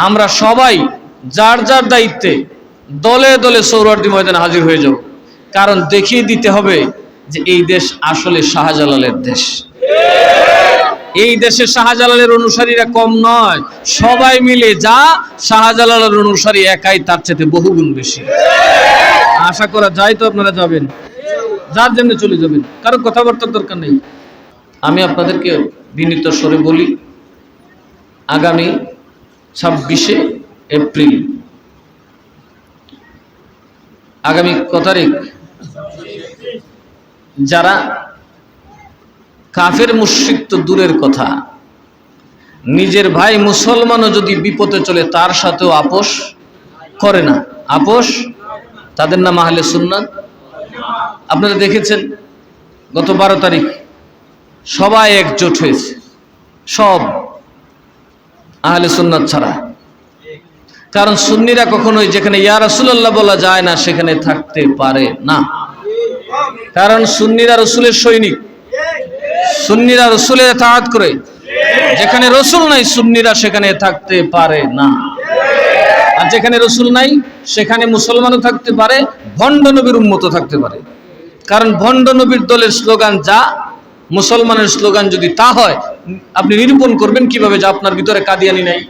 আমরা সবাই যার যার দায়িত্বে দলে দলে সোহরাওয়ার্দী ময়দানে হাজির হয়ে যাব, কারণ দেখিয়ে দিতে হবে যে এই দেশ আসলে শাহজালালের দেশ। এই দেশে শাহজালালের অনুসারীরা কম নয়, সবাই মিলে যা শাহজালালের অনুসারী একাই তার চেয়ে বহুগুণ বেশি। আশা করা যায় তো আপনারা যাবেন, যার জন্য চলে যাবেন, কারো কথাবার্তার দরকার নেই। আমি আপনাদেরকে বিনীত স্বরে বলি, আগামী 26শে এপ্রিল, আগামী কত তারিখ, যারা কাফের মুশরিক তো দূরের কথা, নিজের ভাই মুসলমানও যদি বিপদে চলে তার সাথেও আপোষ করে না, আপোষ, তাদের নাম আহলে সুন্নাত। আপনারা দেখেছেন গত 12 তারিখ সবাই একজোট হয়েছে, সব আহলে সুন্নাত ছাড়া। কারণ সুন্নিরা কখনোই যেখানে ইয়া রাসূলুল্লাহ বলা যায় না সেখানে থাকতে পারে না, কারণ সুন্নিরা রসুলের সৈনিক, সুন্নিরা রসুলের ইতাআত করে। যেখানে রসুল নাই সুন্নিরা সেখানে থাকতে পারে না, আর যেখানে রসুল নাই সেখানে মুসলমানও থাকতে পারে, ভণ্ড নবীর উম্মতও থাকতে পারে। কারণ ভণ্ড নবীর দলের স্লোগান যা, মুসলমানের স্লোগান যদি তা হয়, আপনি নিরূপণ করবেন কিভাবে যে আপনার ভিতরে কাদিয়ানি নাই?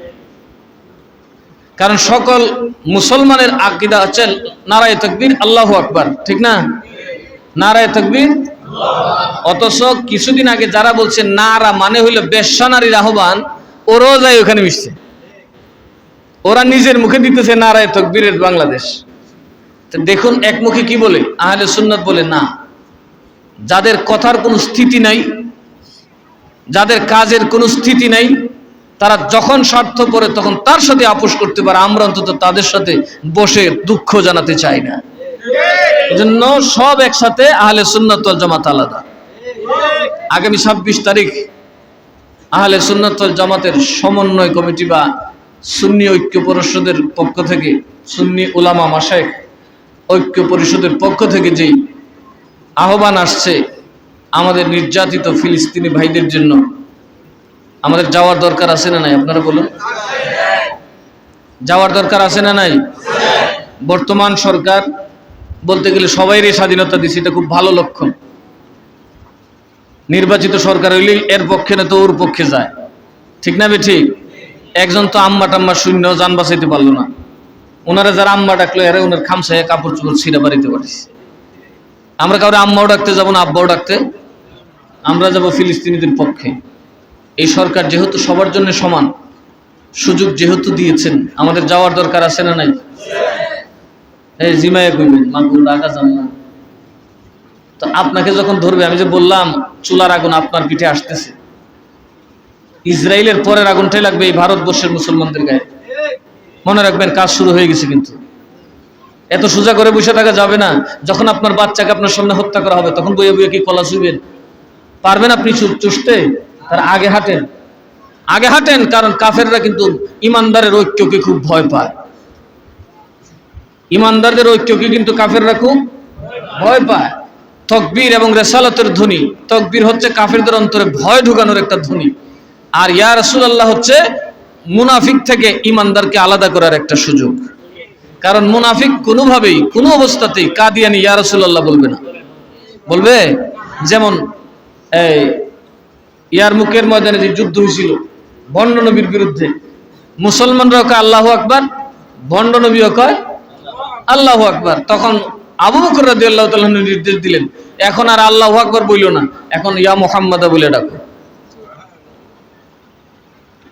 কারণ সকল মুসলমানের আকীদা হচ্ছে নারায়ে তাকবীর আল্লাহু আকবার, ঠিক না? নারায়ে তাকবীর। অথচ কিছুদিন আগে যারা বলছে নারা মানে হইল বেশ্যা নারীর আহ্বান, ওরাও যায় ওখানে মিশছে, ওরা নিজের মুখে দিতেছে নারায়ে তাকবীরের বাংলাদেশ। তো দেখুন একমুখী কি বলে, আহলে সুন্নাত বলে না, যাদের কথার কোনো স্থিতি নাই, যাদের কাজের কোনো স্থিতি নাই, তারা যখন স্বার্থ পড়ে তখন তার সাথে আপোষ করতে পারে, আমরা অন্তত তাদের সাথে বসে দুঃখ জানাতে চাই না। এজন্য সব একসাথে, আহলে সুন্নাত ওয়াল জামাত আলাদা। আগামী 26 তারিখ আহলে সুন্নাত ওয়াল জামাতের সমন্বয় কমিটি বা সুন্নি ঐক্য পরিষদের পক্ষ থেকে, সুন্নি উলামা মাশায়েখ ঐক্য পরিষদের পক্ষ থেকে যেই আহ্বান আসছে আমাদের নির্যাতিত ফিলিস্তিনি ভাইদের জন্য, আমাদের যাওয়ার দরকার আছে না নাই? আপনারা বলুন, যাওয়ার দরকার আছে না নাই? বর্তমান সরকার বলতে গেলে সবাইরই স্বাধীনতা দিচ্ছে, এটা খুব ভালো লক্ষণ। নির্বাচিত সরকার হইলে এর পক্ষে না তো ওর পক্ষে যায়, ঠিক না বেঠিক? একজন তো আম্মা টাম্মা শূন্য যান বাঁচাইতে পারলো না, ওনারা যারা আম্মা ডাকলো এরা ওনার খামসায় কাপড় চোপড় ছিঁড়া বাড়িতে পারিস। আমরা কাউরে আম্মাও ডাকতে যাবো না, আব্বাও ডাকতে, আমরা যাব ফিলিস্তিনিদের পক্ষে। এই সরকার যেহেতু সবার জন্য সমান সুযোগ যেহেতু দিয়েছেন, আমাদের যাওয়ার দরকার আছে না নাই? এই জিমায়ে কইবেন মাগুর রাগা যান না তো, আপনাকে যখন ধরবে, আমি যে বললাম চুলার আগুন আপনার পিঠে আসতেছে, ইসরায়েলের পরের আগুনটাই লাগবে এই ভারতবর্ষের মুসলমানদের গায়ে। মনে রাখবেন কাজ শুরু হয়ে গেছে, কিন্তু এত সোজা করে বসে থাকা যাবে না। যখন আপনার বাচ্চাকে আপনার সামনে হত্যা করা হবে তখন বইয়ে বইয়ে কি কলা চুইবেন? পারবেন আপনি চুষতে? তার আগে হাঁটেন, আগে হাঁটেন। কারণ কাফেররা কিন্তু ইমানদারের ঐক্যকে খুব ভয় পায়, ইমানদারদের ঐক্যকে কিন্তু কাফেররা খুব ভয় পায়। তাকবীর এবং রিসালাতের ধ্বনি, তাকবীর হচ্ছে কাফেরদের অন্তরে ভয় ঢুকানোর একটা ধ্বনি, আর ইয়া রাসূলুল্লাহ হচ্ছে মুনাফিক থেকে ইমানদারকে আলাদা করার একটা সুযোগ। কারণ মুনাফিক কোনোভাবেই কোনো অবস্থাতেই কাদিয়ানি ইয়া রাসূলুল্লাহ বলবে না, বলবে যেমন এই ইয়ারমুকের ময়দানে যে যুদ্ধ হয়েছিল ভণ্ড নবীর বিরুদ্ধে, মুসলমানরাও কয় আল্লাহু আকবার, ভণ্ড নবীও কয় আল্লাহু আকবার। তখন আবু বকর রাদিয়াল্লাহু তাআলা নির্দেশ দিলেন, এখন আর আল্লাহু আকবার বইলো না, এখন ইয়া মুহাম্মাদা বলে ডাকো।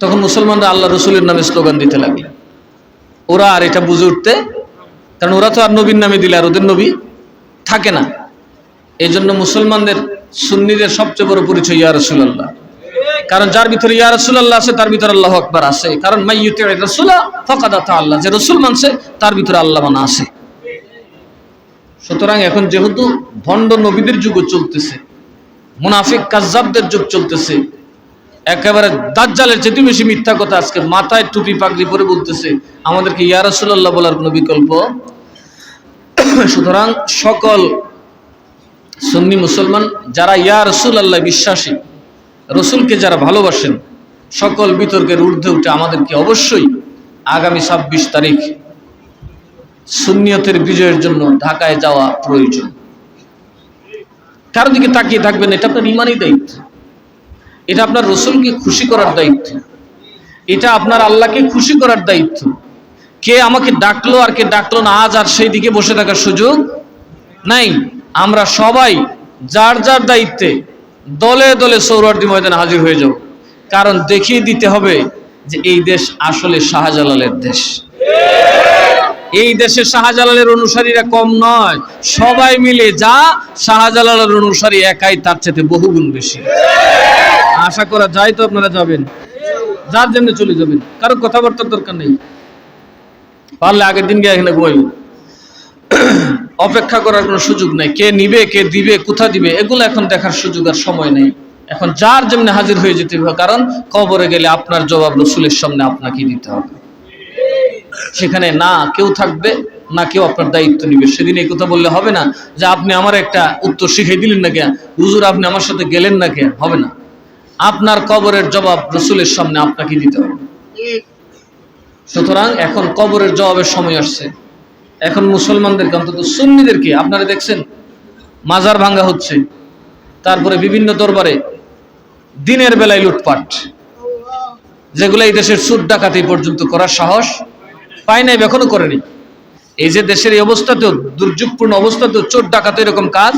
তখন মুসলমানরা আল্লাহ রসুলের নামে স্লোগান দিতে লাগলেন। ওরা আর এটা বুঝে উঠতে, কারণ ওরা তো আর নবীর নামে দিলে আর ওদের নবী থাকে না। এই জন্য মুসলমানদের সুন্নিদের সবচেয়ে বড় পরিচয় ইয়া রাসূলুল্লাহ। কারণ যার ভিতরে ইয়া রাসূলুল্লাহ আছে তার ভিতরে আল্লাহু আকবার আছে। কারণ মাইয়ুতির রাসূলা ফাকাদ আতা আল্লাহ, যে রাসূল মানছে তার ভিতরে আল্লাহ মানা আছে। সুতরাং এখন যেহেতু ভণ্ড নবীদের যুগ চলতেছে, মুনাফিক কাজ্জাবদের যুগ চলতেছে, একেবারে দাজ্জালের চেয়ে বেশি মিথ্যা কথা আজকে মাথায় টুপি পাগড়ি পরে বলতেছে, আমাদেরকে ইয়া রাসূলুল্লাহ বলার কোনো বিকল্প। সুতরাং সকল সুন্নি মুসলমান যারা ইয়া রাসূলুল্লাহ বিশ্বাসী, রসুলকে যারা ভালোবাসেন, সকল বিতর্কের ঊর্ধ্বে উঠে আমাদেরকে অবশ্যই আগামী 26 তারিখ সুন্নিয়তের বিজয়ের জন্য ঢাকায় যাওয়া প্রয়োজন। কারো দিকে তাকিয়ে থাকবেন, এটা আপনার ইমানি দায়িত্ব, এটা আপনার রসুলকে খুশি করার দায়িত্ব, এটা আপনার আল্লাহকে খুশি করার দায়িত্ব। কে আমাকে ডাকলো আর কে ডাকলো না, আজ আর সেই দিকে বসে থাকার সুযোগ নাই। আমরা সবাই যার যার দায়িত্বে দলে দলে সোহরাওয়ার্দী ময়দানে হাজির হয়ে যাব, কারণ দেখিয়ে দিতে হবে যে এই দেশ আসলে শাহজালালের দেশ। এই দেশে শাহজালালের অনুসারীরা কম নয়, সবাই মিলে যা শাহজালালের অনুসারী একাই তার চেয়ে বহুগুণ বেশি। আশা করা যায় তো আপনারা যাবেন, যার জন্য চলে যাবেন, কারো কথাবার্তার দরকার নেই। পারলে আগের দিন গিয়ে এখানে ঘুমাইব, অপেক্ষা করার কোনো সুযোগ নেই। কে নিবে, কে দিবে, কোথা দিবে, এগুলো এখন দেখার সুযোগ আর সময় নেই। এখন যার যেমনি হাজির হয়ে যেতে হবে, কারণ কবরে গেলে আপনার জবাব রসুলের সামনে আপনাকে দিতে হবে। সেখানে না কেউ থাকবে, না কেউ আপনার দায়িত্ব নিবে। সেদিন এই কথা বললে হবে না যে আপনি আমার একটা উত্তর শিখিয়ে দিলেন না কেন, হুজুর আপনি আমার সাথে গেলেন না কেন, হবে না। আপনার কবরের জবাব রসুলের সামনে আপনাকে দিতে হবে। সুতরাং এখন কবরের জবাবের সময় আসছে। এখন মুসলমানদেরকে, অন্তত সুন্নিদেরকে, আপনারা দেখছেন মাজার ভাঙ্গা হচ্ছে, তারপরে বিভিন্ন দরবারে দিনের বেলায় লুটপাট, যেগুলো এই দেশের চোর ডাকাতি পর্যন্ত করার সাহস পায় নাই, এখনো করেনি। এই যে দেশের এই অবস্থাতেও, দুর্যোগপূর্ণ অবস্থাতেও চোর ডাকাতি এরকম কাজ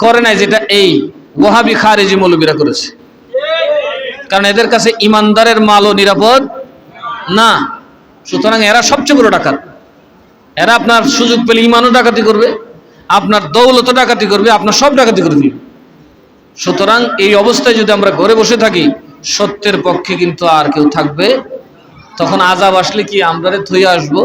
করে নাই যেটা এই ওয়াহাবি খারেজি মৌলবীরা করেছে। কারণ এদের কাছে ইমানদারের মালও নিরাপদ না। সুতরাং এরা সবচেয়ে বড় ডাকাত। এরা আপনার সুযোগ পেলে ইমানও ডাকাতি করবে, আপনার দৌলতও ডাকাতি করবে, আপনার সব ডাকাতি করে দিবে। সুতরাং এই অবস্থায় যদি আমরা ঘরে বসে থাকি, সত্যের পক্ষে কিন্তু আর কেউ থাকবে। তখন আযাব আসলে কি আমরা থইয়া আসবো?